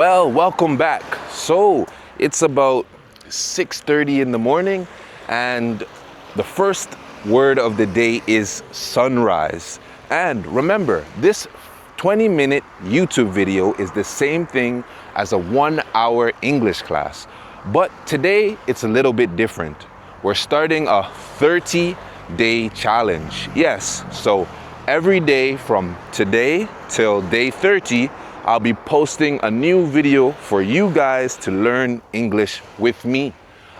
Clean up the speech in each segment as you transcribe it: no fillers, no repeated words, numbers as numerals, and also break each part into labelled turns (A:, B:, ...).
A: Well, welcome back. So it's about 6:30 in the morning, and the first word of the day is sunrise. And remember, this 20-minute YouTube video is the same thing as a 1-hour English class. But today it's a little bit different. We're starting a 30-day challenge. Yes, so every day from today till day 30, I'll be posting a new video for you guys to learn English with me.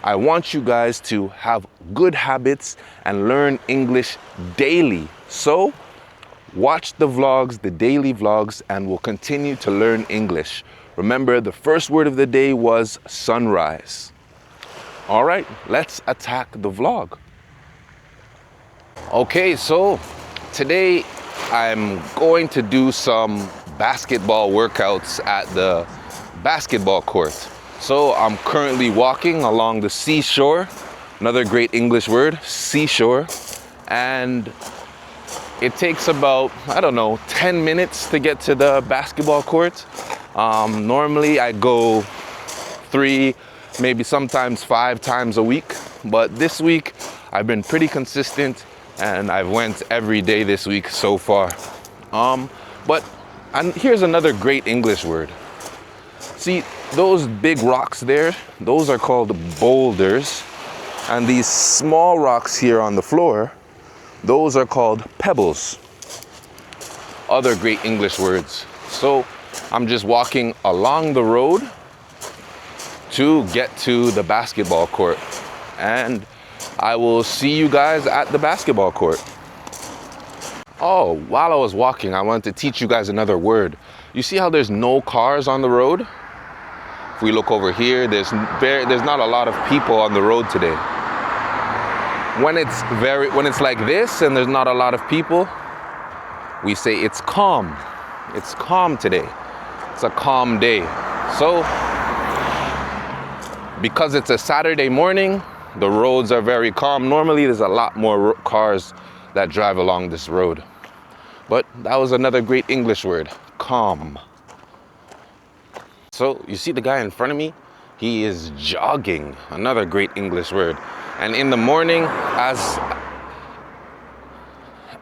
A: I want you guys to have good habits and learn English daily. So watch the vlogs, the daily vlogs, and we'll continue to learn English. Remember, the first word of the day was sunrise. All right, let's attack the vlog. Okay, so today I'm going to do some basketball workouts at the basketball court. So I'm currently walking along the seashore, another great English word, seashore, and it takes about, 10 minutes to get to the basketball court. Normally I go 3, maybe sometimes 5 times a week, but this week I've been pretty consistent and I've went every day this week so far. And here's another great English word. See, those big rocks there, those are called boulders. And these small rocks here on the floor, those are called pebbles. Other great English words. So I'm just walking along the road to get to the basketball court. And I will see you guys at the basketball court. Oh, while I was walking, I wanted to teach you guys another word. You see how there's no cars on the road? If we look over here, there's not a lot of people on the road today. When it's like this and there's not a lot of people, we say it's calm. It's calm today. It's a calm day. So, because it's a Saturday morning, the roads are very calm. Normally, there's a lot more cars that drive along this road. But that was another great English word, calm. So you see the guy in front of me? He is jogging, another great English word. And in the morning, as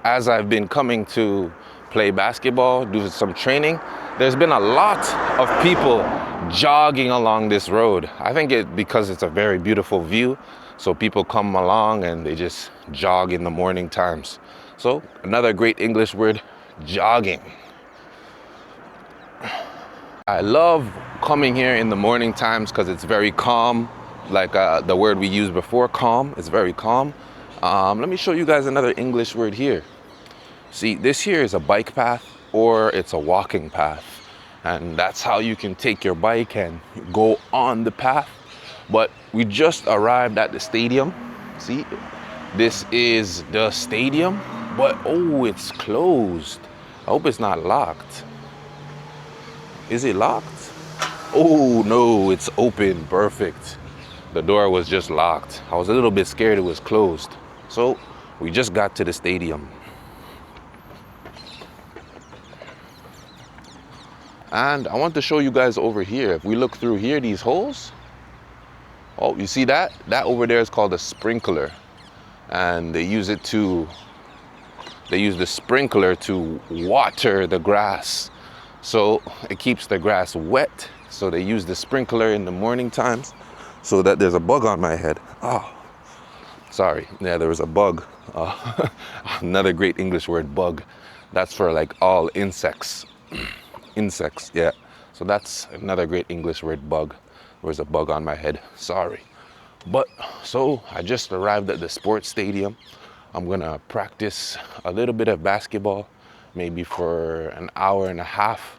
A: I've been coming to play basketball, do some training, there's been a lot of people jogging along this road. I think because it's a very beautiful view. So people come along and they just jog in the morning times. So another great English word, jogging. I love coming here in the morning times because it's very calm. Like the word we used before, calm, it's very calm. Let me show you guys another English word here. See, this here is a bike path or it's a walking path. And that's how you can take your bike and go on the path. But we just arrived at the stadium. See, this is the stadium, but oh, it's closed. I hope it's not locked. Is it locked? Oh no, it's open, perfect. The door was just locked. I was a little bit scared it was closed. So we just got to the stadium. And I want to show you guys over here. If we look through here, these holes, oh, you see that? That over there is called a sprinkler. And they use the sprinkler to water the grass. So it keeps the grass wet. So they use the sprinkler in the morning times so that there's a bug on my head. Oh, sorry. Yeah, there was a bug. Another great English word, bug. That's for like all insects. Insects, yeah. So that's another great English word, bug. There was a bug on my head, sorry. But so I just arrived at the sports stadium. I'm gonna practice a little bit of basketball, maybe for an hour and a half.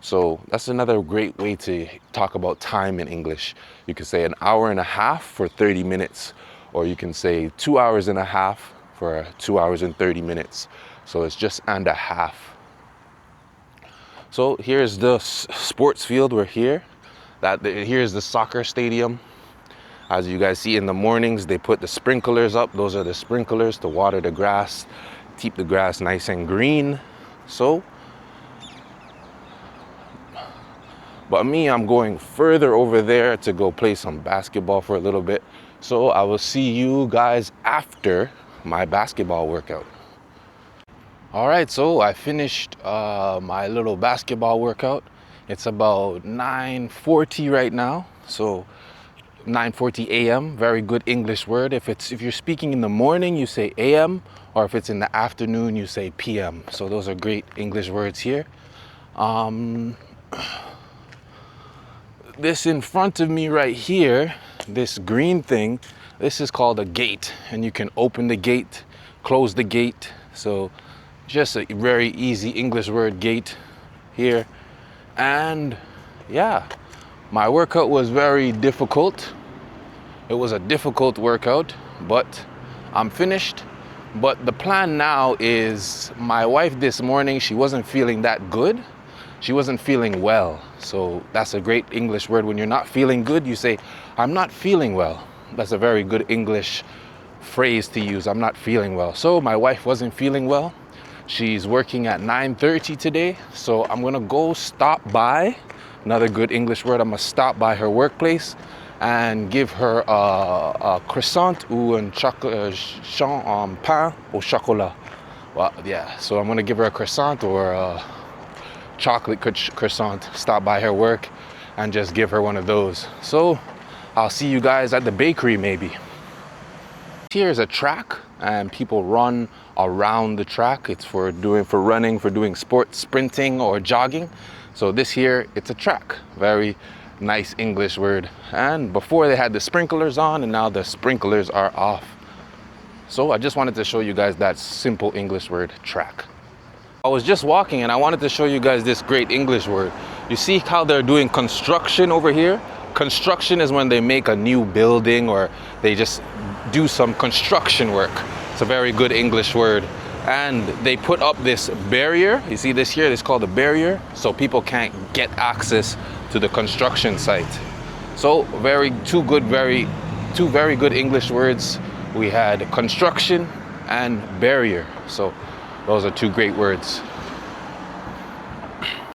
A: So that's another great way to talk about time in English. You can say an hour and a half for 30 minutes, or you can say 2 hours and a half for 2 hours and 30 minutes. So it's just and a half. So here's the sports field. We're here. Here's the soccer stadium. As you guys see in the mornings, they put the sprinklers up. Those are the sprinklers to water the grass, keep the grass nice and green. So But me, I'm going further over there to go play some basketball for a little bit. So I will see you guys after my basketball workout. All right, so I finished my little basketball workout. It's about 9:40 right now. So 9:40 a.m. Very good English word. If you're speaking in the morning, you say a.m., or if it's in the afternoon, you say p.m. So those are great English words here. This in front of me right here, this green thing, this is called a gate, and you can open the gate, close the gate. So just a very easy English word, gate here. And yeah, my workout was very difficult. It was a difficult workout, but I'm finished. But the plan now is, my wife this morning, she wasn't feeling that good. She wasn't feeling well. So that's a great English word. When you're not feeling good, you say, I'm not feeling well. That's a very good English phrase to use. I'm not feeling well. So my wife wasn't feeling well. She's working at 9:30 today. So I'm gonna go stop by, another good English word, I'm gonna stop by her workplace and give her a croissant ou un pain au chocolat. Well, yeah, so I'm gonna give her a croissant or a chocolate croissant, stop by her work and just give her one of those. So I'll see you guys at the bakery maybe. Here's a track and people run around the track. It's for running, for doing sports, sprinting or jogging. So this here, it's a track. Very nice English word. And before they had the sprinklers on, and now the sprinklers are off. So I just wanted to show you guys that simple English word, track. I was just walking and I wanted to show you guys this great English word. You see how they're doing construction over here? Construction is when they make a new building or they just do some construction work. It's a very good English word. And they put up this barrier. You see this here? It's called a barrier. So people can't get access to the construction site. So two very good English words. We had construction and barrier. So those are two great words.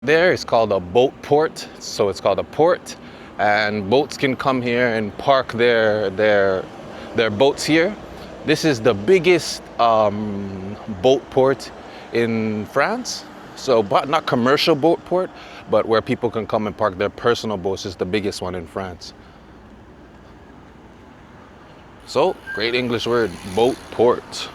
A: There is called a boat port. So it's called a port. And boats can come here and park their boats here. This is the biggest boat port in France. So, but not commercial boat port, but where people can come and park their personal boats. Is the biggest one in France. So, great English word, boat port.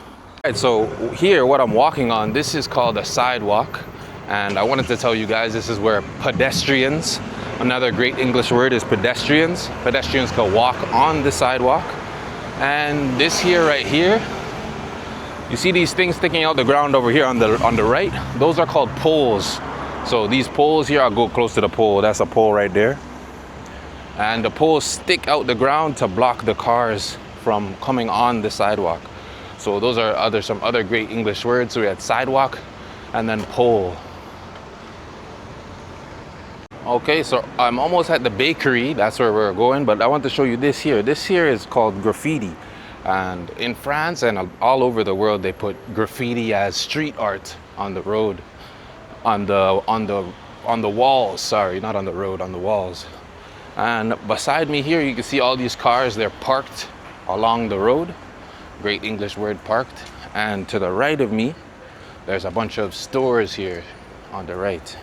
A: All right, so here, what I'm walking on, this is called a sidewalk. And I wanted to tell you guys, this is where pedestrians, another great English word is pedestrians. Pedestrians can walk on the sidewalk. And this here, right here, you see these things sticking out the ground over here on the right? Those are called poles. So these poles here, I'll go close to the pole. That's a pole right there. And the poles stick out the ground to block the cars from coming on the sidewalk. So those are some other great English words. So we had sidewalk and then pole. Okay, so I'm almost at the bakery. That's where we're going, but I want to show you this here. This here is called graffiti. And in France and all over the world, they put graffiti as street art on the road, on the walls, sorry, not on the road, on the walls. And beside me here, you can see all these cars, they're parked along the road. Great English word, parked. And to the right of me, there's a bunch of stores here on the right.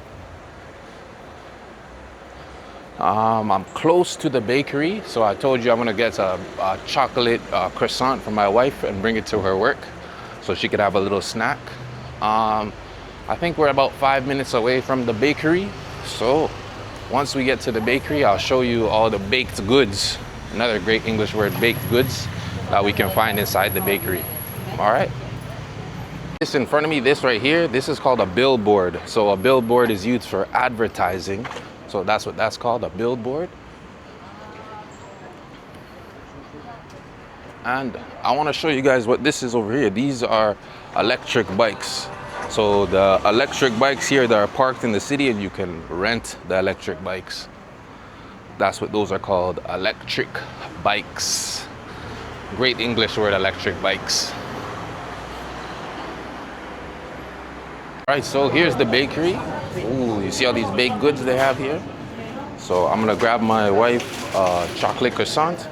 A: I'm close to the bakery, so I told you I'm gonna get a chocolate croissant for my wife and bring it to her work so she could have a little snack. I think we're about 5 minutes away from the bakery, so once we get to the bakery, I'll show you all the baked goods, another great English word, baked goods, that we can find inside the bakery. All right. This in front of me, this right here, this is called a billboard. So a billboard is used for advertising. So that's what that's called, a billboard. And I want to show you guys what this is over here. These are electric bikes. So the electric bikes here that are parked in the city, and you can rent the electric bikes. That's what those are called, electric bikes. Great English word, electric bikes. All right, so here's the bakery. Ooh, you see all these baked goods they have here?
B: So I'm gonna grab my wife a chocolate croissant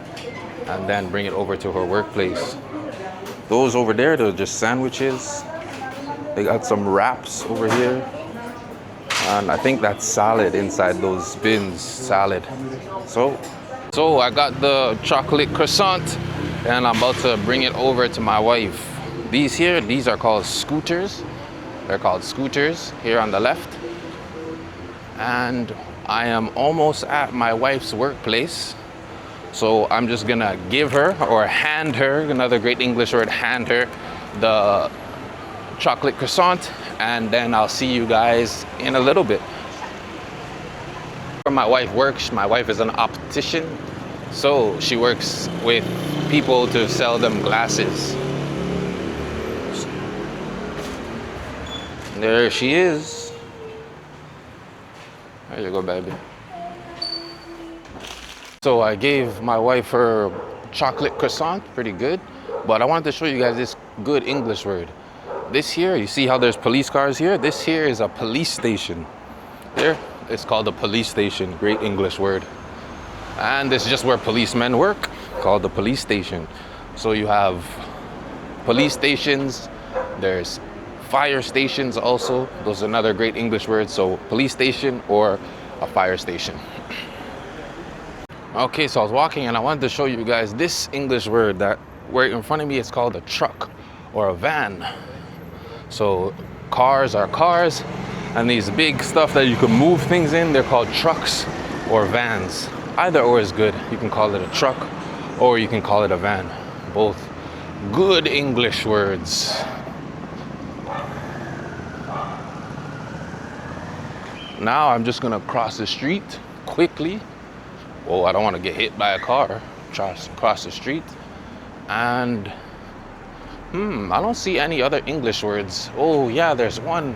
B: and then bring it over to her workplace. Those over there, they're just sandwiches. They got some wraps over here. And I think that's salad inside those bins, salad. So I got the chocolate croissant and I'm about to bring it over to my wife. These are called scooters. They're called scooters here on the left. And I am almost at my wife's workplace. So I'm just gonna give her or hand her, another great English word, hand her the chocolate croissant, and then I'll see you guys in a little bit. Where my wife works, my wife is an optician. So she works with people to sell them glasses. There she is. There you go, baby. So I gave my wife her chocolate croissant, pretty good. But I wanted to show you guys this good English word. This here, you see how there's police cars here? This here is a police station. There, it's called a police station, great English word. And this is just where policemen work, called the police station. So you have police stations, there's fire stations also. Those are another great English word. So police station or a fire station. Okay, so I was walking and I wanted to show you guys this English word that right in front of me is called a truck or a van. So cars are cars, and these big stuff that you can move things in, they're called trucks or vans. Either or is good. You can call it a truck or you can call it a van. Both good English words. Now I'm just gonna cross the street quickly. Well, I don't want to get hit by a car. Cross the street. And I don't see any other English words. Oh yeah, there's one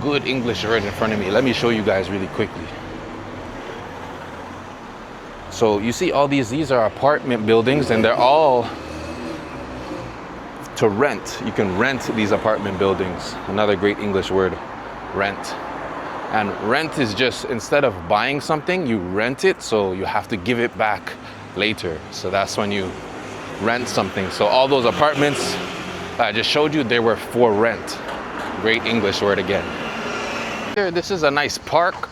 B: good English word in front of me. Let me show you guys really quickly. So you see all these are apartment buildings, and they're all to rent. You can rent these apartment buildings. Another great English word, rent. And rent is just, instead of buying something, you rent it, so you have to give it back later. So that's when you rent something. So all those apartments that I just showed you, they were for rent. Great English word again. Here, this is a nice park.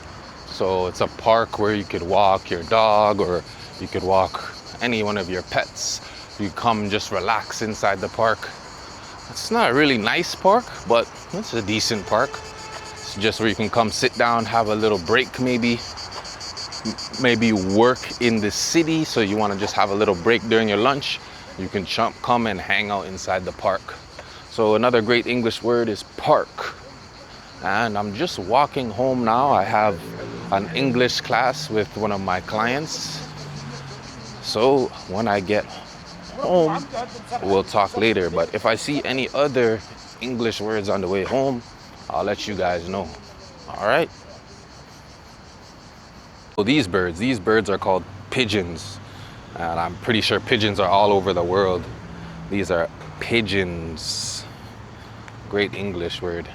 B: So it's a park where you could walk your dog, or you could walk any one of your pets. You come just relax inside the park. It's not a really nice park, but it's a decent park. It's just where you can come sit down, have a little break maybe work in the city, so you want to just have a little break during your lunch. You can come and hang out inside the park. So another great English word is park. And I'm just walking home now. I have an English class with one of my clients. So when I get home, we'll talk later. But if I see any other English words on the way home, I'll let you guys know. All right. So these birds are called pigeons. And I'm pretty sure pigeons are all over the world. These are pigeons. Great English word.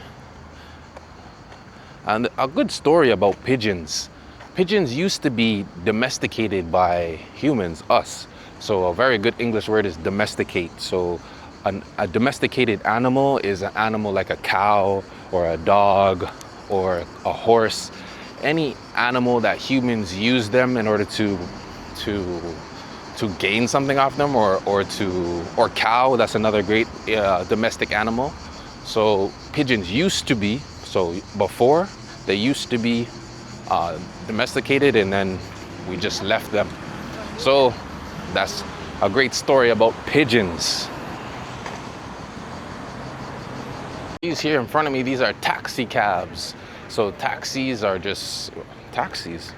B: And a good story about pigeons. Pigeons used to be domesticated by humans, us. So a very good English word is domesticate. So a domesticated animal is an animal like a cow or a dog or a horse. Any animal that humans use them in order to gain something off them, or cow, that's another great domestic animal. So pigeons used to be, so before, they used to be domesticated, and then we just left them. So that's a great story about pigeons. These here in front of me, these are taxi cabs. So taxis are just taxis.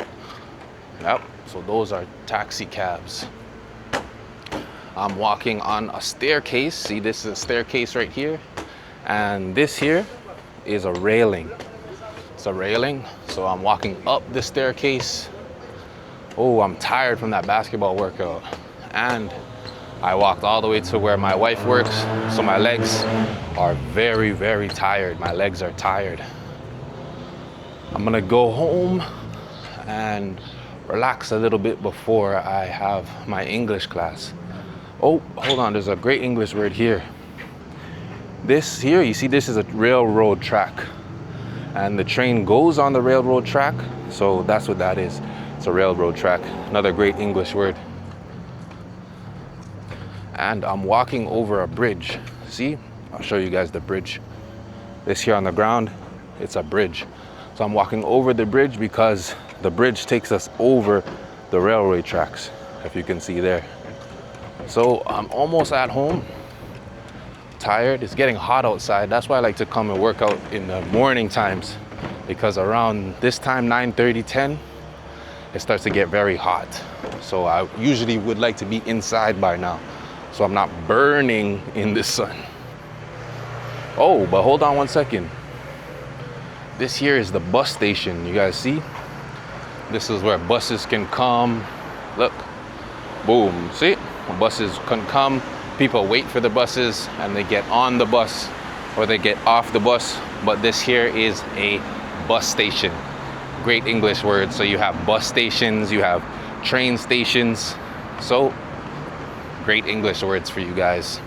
B: Yep, so those are taxi cabs. I'm walking on a staircase. See, this is a staircase right here. And this here is a railing. It's a railing. So I'm walking up the staircase. Oh, I'm tired from that basketball workout. And I walked all the way to where my wife works. So my legs are very, very tired. My legs are tired. I'm gonna go home and relax a little bit before I have my English class. Oh, hold on, there's a great English word here. This here, you see, this is a railroad track. And the train goes on the railroad track, so that's what that is. It's a railroad track. Another great English word. And I'm walking over a bridge. See, I'll show you guys the bridge. This here on the ground, it's a bridge. So I'm walking over the bridge because the bridge takes us over the railway tracks, if you can see there. So I'm almost at home. Tired, it's getting hot outside. That's why I like to come and work out in the morning times, because around this time, 9:30, 10, it starts to get very hot. So I usually would like to be inside by now, so I'm not burning in the sun. Oh, but hold on one second. This here is the bus station. You guys see? This is where buses can come. Look, boom, see? Buses can come. People wait for the buses and they get on the bus or they get off the bus. But this here is a bus station. Great English word. So you have bus stations, you have train stations. So great English words for you guys.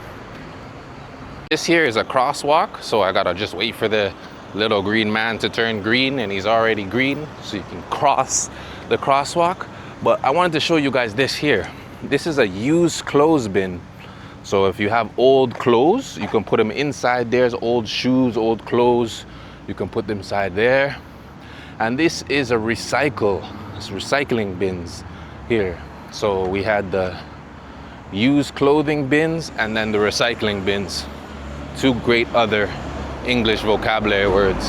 B: This here is a crosswalk. So I gotta just wait for the little green man to turn green, and he's already green. So you can cross the crosswalk. But I wanted to show you guys this here. This is a used clothes bin. So if you have old clothes, you can put them inside. There's old shoes, old clothes. You can put them inside there. And this is a recycling bins here. So we had the used clothing bins and then the recycling bins. Two great other English vocabulary words.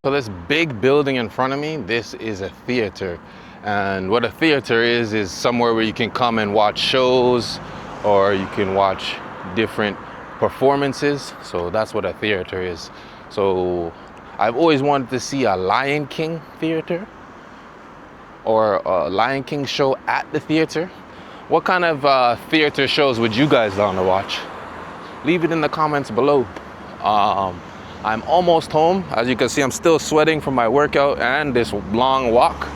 B: So this big building in front of me, this is a theater. And what a theater is somewhere where you can come and watch shows, or you can watch different performances. So that's what a theater is. So I've always wanted to see a Lion King theater or a Lion King show at the theater. What kind of theater shows would you guys want to watch? Leave it in the comments below. I'm almost home. As you can see, I'm still sweating from my workout and this long walk.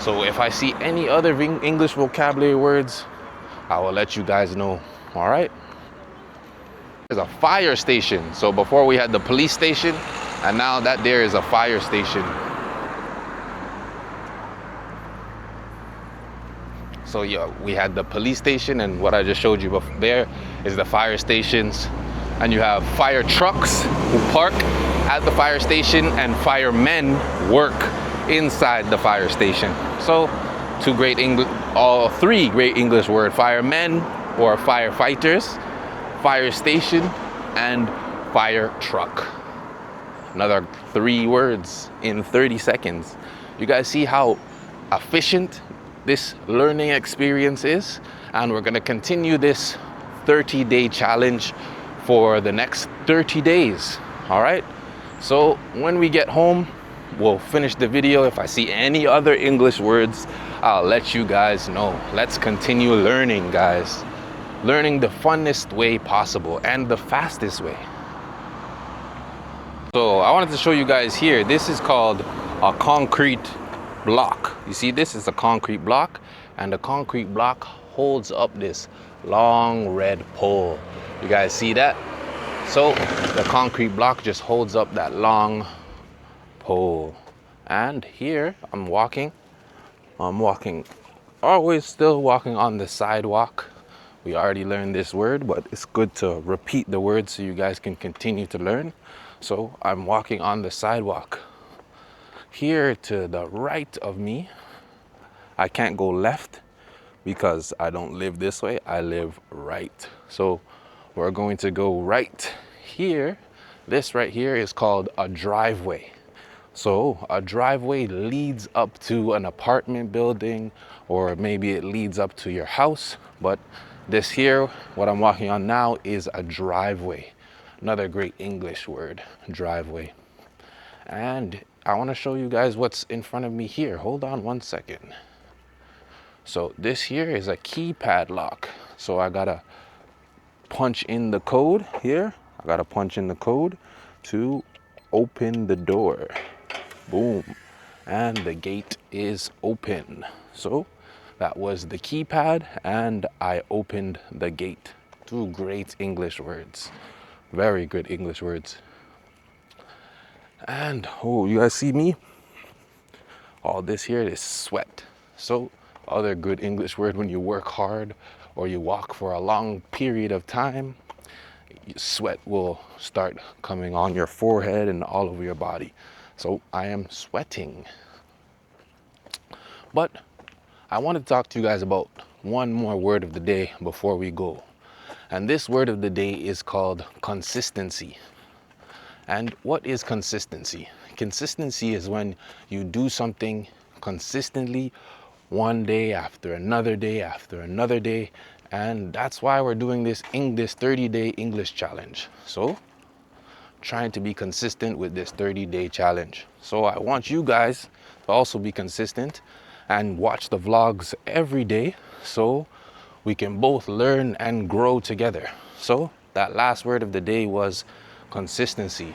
B: So if I see any other English vocabulary words, I will let you guys know. All right. There's a fire station. So before we had the police station, and now that there is a fire station. So yeah, we had the police station, and what I just showed you there is the fire stations. And you have fire trucks who park at the fire station, and firemen work inside the fire station. So all three great English words: firemen or firefighters, fire station, and fire truck. Another 3 words in 30 seconds. You guys see how efficient this learning experience is? And we're gonna continue this 30-day challenge for the next 30 days. All right. So when we get home, we'll finish the video. If I see any other English words, I'll let you guys know. Let's continue learning, guys. Learning the funnest way possible and the fastest way. So I wanted to show you guys here. This is called a concrete block. You see, this is a concrete block, and the concrete block holds up this long red pole. You guys see that? So the concrete block just holds up that long pole. And here I'm walking, always still walking on the sidewalk. We already learned this word, but it's good to repeat the word so you guys can continue to learn. So I'm walking on the sidewalk. Here to the right of me, I can't go left because I don't live this way, I live right. So we're going to go right here. This right here is called a driveway. So a driveway leads up to an apartment building, or maybe it leads up to your house. But this here, what I'm walking on now, is a driveway. Another great English word, driveway. And I want to show you guys what's in front of me here. Hold on one second. So this here is a keypad lock. So I gotta punch in the code here. I gotta punch in the code to open the door. Boom. and the gate is open. So that was the keypad and I opened the gate. Two great English words. Very good English words. And oh, you guys see me? All this here is sweat. So other good English word when you work hard or you walk for a long period of time, sweat will start coming on your forehead and all over your body. So I am sweating. But I want to talk to you guys about one more word of the day before we go. And this word of the day is called consistency. And what is consistency? Consistency is when you do something consistently one day after another day after another day. And that's why we're doing this 30-day English challenge. So trying to be consistent with this 30-day challenge. So I want you guys to also be consistent and watch the vlogs every day so we can both learn and grow together. So that last word of the day was consistency.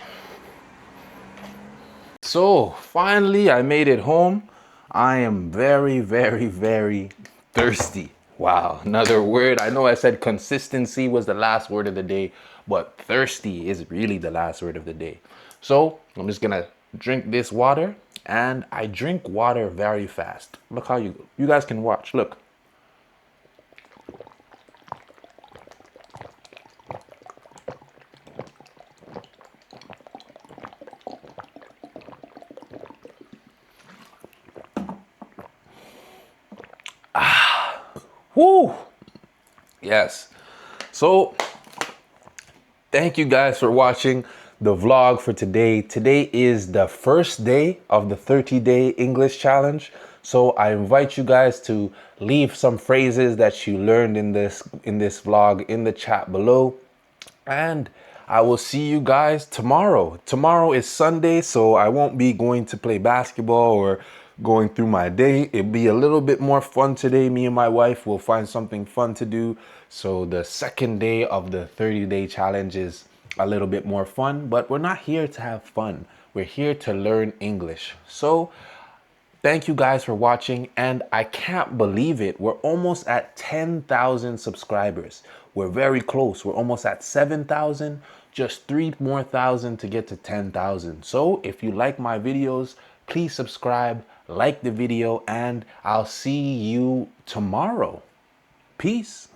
B: So finally I made it home. I am very, very, very thirsty. Wow, another word. I know I said consistency was the last word of the day, but thirsty is really the last word of the day. So I'm just gonna drink this water, and I drink water very fast. Look how you guys can watch, look. Woo! Yes. So thank you guys for watching the vlog for today. Today is the first day of the 30-day English challenge. So I invite you guys to leave some phrases that you learned in this vlog in the chat below. And I will see you guys tomorrow. Tomorrow is Sunday, so I won't be going to play basketball or going through my day. It'll be a little bit more fun today. Me and my wife will find something fun to do. So the second day of the 30-day challenge is a little bit more fun, but we're not here to have fun. We're here to learn English. So thank you guys for watching, and I can't believe it. We're almost at 10,000 subscribers. We're very close. We're almost at 7,000. Just 3 more thousand to get to 10,000. So if you like my videos, please subscribe, like the video, and I'll see you tomorrow. Peace.